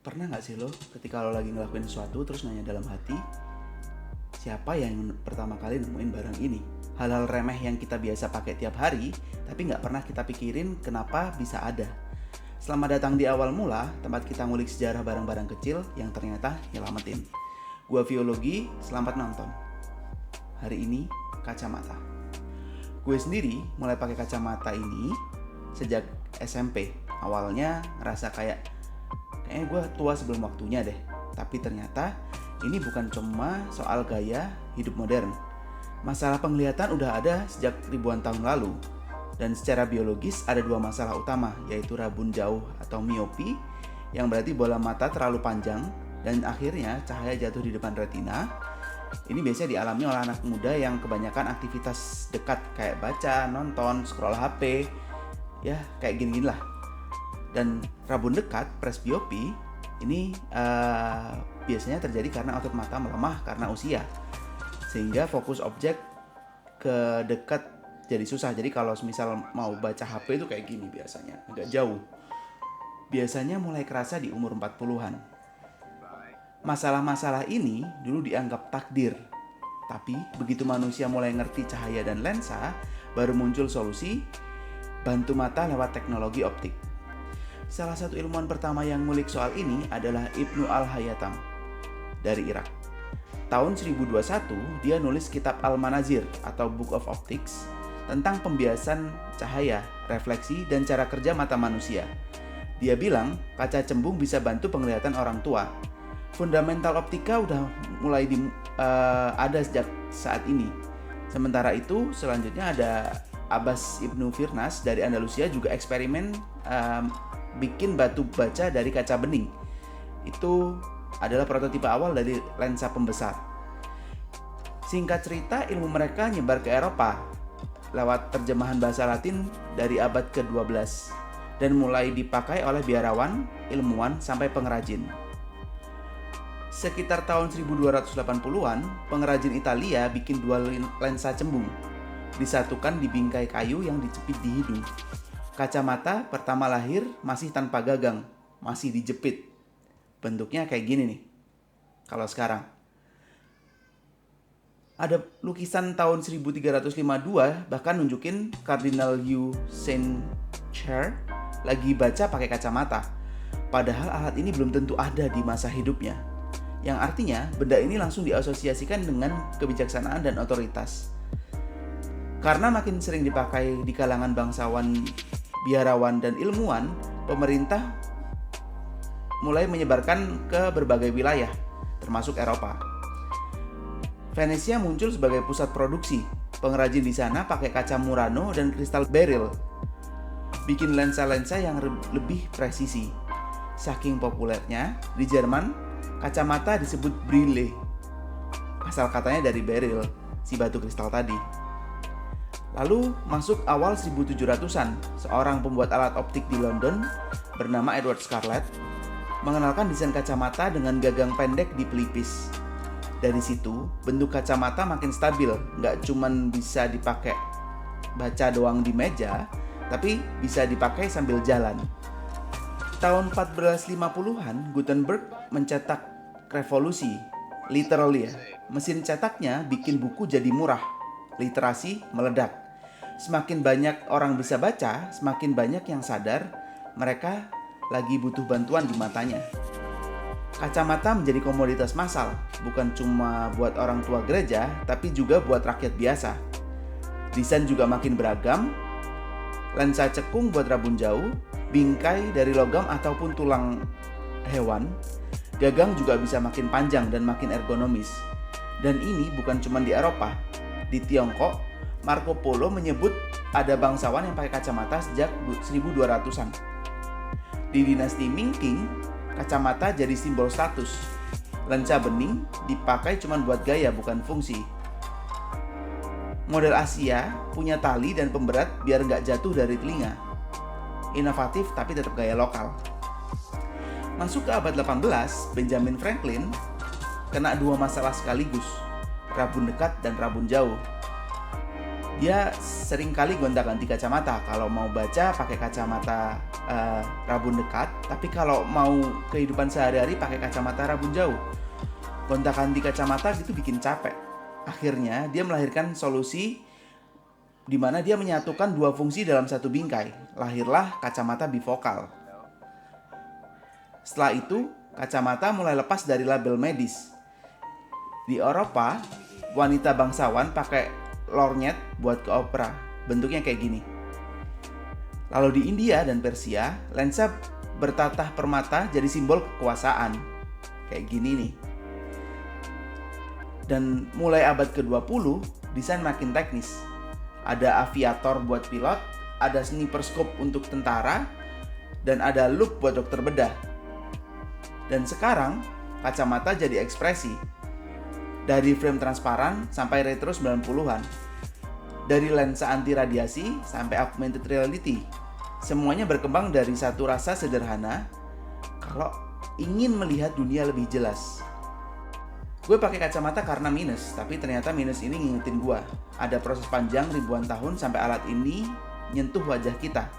Pernah gak sih lo ketika lo lagi ngelakuin sesuatu terus nanya dalam hati, siapa yang pertama kali nemuin barang ini? Hal-hal remeh yang kita biasa pakai tiap hari, tapi gak pernah kita pikirin kenapa bisa ada. Selamat datang di Awal Mula, tempat kita ngulik sejarah barang-barang kecil yang ternyata nyelamatin. Gua Biologi, selamat nonton. Hari ini, kacamata. Gue sendiri mulai pakai kacamata ini sejak SMP. Awalnya ngerasa kayaknya gue tua sebelum waktunya deh. Tapi ternyata ini bukan cuma soal gaya hidup modern. Masalah penglihatan udah ada sejak ribuan tahun lalu. Dan secara biologis ada dua masalah utama, yaitu rabun jauh atau miopi, yang berarti bola mata terlalu panjang dan akhirnya cahaya jatuh di depan retina. Ini biasanya dialami oleh anak muda yang kebanyakan aktivitas dekat kayak baca, nonton, scroll HP, ya kayak gini-gini lah. Dan rabun dekat, presbiopi, ini biasanya terjadi karena otot mata melemah karena usia, sehingga fokus objek ke dekat jadi susah. Jadi kalau misal mau baca HP itu kayak gini biasanya, agak jauh. Biasanya mulai kerasa di umur 40-an. Masalah-masalah ini dulu dianggap takdir. Tapi begitu manusia mulai ngerti cahaya dan lensa, baru muncul solusi bantu mata lewat teknologi optik. Salah satu ilmuwan pertama yang ngulik soal ini adalah Ibnu Al-Haytham dari Irak. Tahun 1021, dia nulis kitab Al-Manazir atau Book of Optics tentang pembiasan cahaya, refleksi, dan cara kerja mata manusia. Dia bilang kaca cembung bisa bantu penglihatan orang tua. Fundamental optika udah mulai ada sejak saat ini. Sementara itu, selanjutnya ada Abbas Ibnu Firnas dari Andalusia juga eksperimen bikin batu baca dari kaca bening. Itu adalah prototipe awal dari lensa pembesar. Singkat cerita, ilmu mereka nyebar ke Eropa lewat terjemahan bahasa Latin dari abad ke-12 dan mulai dipakai oleh biarawan, ilmuwan, sampai pengrajin. Sekitar tahun 1280-an, pengrajin Italia bikin dua lensa cembung disatukan di bingkai kayu yang dicepit di hidung. Kacamata pertama lahir masih tanpa gagang, masih dijepit. Bentuknya kayak gini nih. Kalau sekarang ada lukisan tahun 1352 bahkan nunjukin Kardinal Hugh Saint Cyr lagi baca pakai kacamata. Padahal alat ini belum tentu ada di masa hidupnya. Yang artinya benda ini langsung diasosiasikan dengan kebijaksanaan dan otoritas. Karena makin sering dipakai di kalangan bangsawan, biarawan, dan ilmuwan, pemerintah mulai menyebarkan ke berbagai wilayah, termasuk Eropa. Venesia muncul sebagai pusat produksi. Pengrajin di sana pakai kaca Murano dan kristal beryl, bikin lensa-lensa yang lebih presisi. Saking populernya, di Jerman kacamata disebut Brille. Asal katanya dari beryl, si batu kristal tadi. Lalu masuk awal 1700-an, seorang pembuat alat optik di London bernama Edward Scarlett mengenalkan desain kacamata dengan gagang pendek di pelipis. Dari situ, bentuk kacamata makin stabil, nggak cuman bisa dipakai baca doang di meja, tapi bisa dipakai sambil jalan. Tahun 1450-an, Gutenberg mencetak revolusi, literally ya. Mesin cetaknya bikin buku jadi murah, literasi meledak. Semakin banyak orang bisa baca, semakin banyak yang sadar mereka lagi butuh bantuan di matanya. Kacamata menjadi komoditas massal, bukan cuma buat orang tua gereja, tapi juga buat rakyat biasa. Desain juga makin beragam, lensa cekung buat rabun jauh, bingkai dari logam ataupun tulang hewan, gagang juga bisa makin panjang dan makin ergonomis. Dan ini bukan cuma di Eropa. Di Tiongkok, Marco Polo menyebut ada bangsawan yang pakai kacamata sejak 1200-an. Di dinasti Ming Qing, kacamata jadi simbol status. Lensa bening dipakai cuma buat gaya, bukan fungsi. Model Asia punya tali dan pemberat biar nggak jatuh dari telinga. Inovatif tapi tetap gaya lokal. Masuk ke abad 18, Benjamin Franklin kena dua masalah sekaligus, rabun dekat dan rabun jauh. Dia sering kali gonta-ganti kacamata. Kalau mau baca pakai kacamata rabun dekat, tapi kalau mau kehidupan sehari-hari pakai kacamata rabun jauh. Gonta-ganti kacamata gitu bikin capek. Akhirnya dia melahirkan solusi di mana dia menyatukan dua fungsi dalam satu bingkai. Lahirlah kacamata bifokal. Setelah itu, kacamata mulai lepas dari label medis. Di Eropa, wanita bangsawan pakai lorgnet buat ke opera. Bentuknya kayak gini. Lalu di India dan Persia, lensa bertatah permata jadi simbol kekuasaan. Kayak gini nih. Dan mulai abad ke-20, desain makin teknis. Ada aviator buat pilot, ada sniper scope untuk tentara, dan ada loop buat dokter bedah. Dan sekarang, kacamata jadi ekspresi. Dari frame transparan sampai retro 90-an. Dari lensa anti radiasi sampai augmented reality. Semuanya berkembang dari satu rasa sederhana kalau ingin melihat dunia lebih jelas. Gue pakai kacamata karena minus, tapi ternyata minus ini ngingetin gue. Ada proses panjang ribuan tahun sampai alat ini nyentuh wajah kita.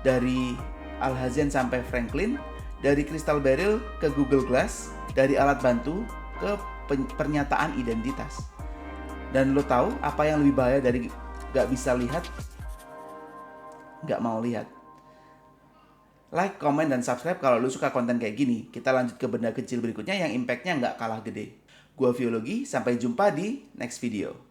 Dari Alhazen sampai Franklin, dari Crystal Barrel ke Google Glass, dari alat bantu ke pernyataan identitas. Dan lo tahu apa yang lebih bahaya dari gak bisa lihat? Gak mau lihat. Like, komen, dan subscribe kalau lu suka konten kayak gini. Kita lanjut ke benda kecil berikutnya yang impactnya nggak kalah gede. Gua Viologi, sampai jumpa di next video.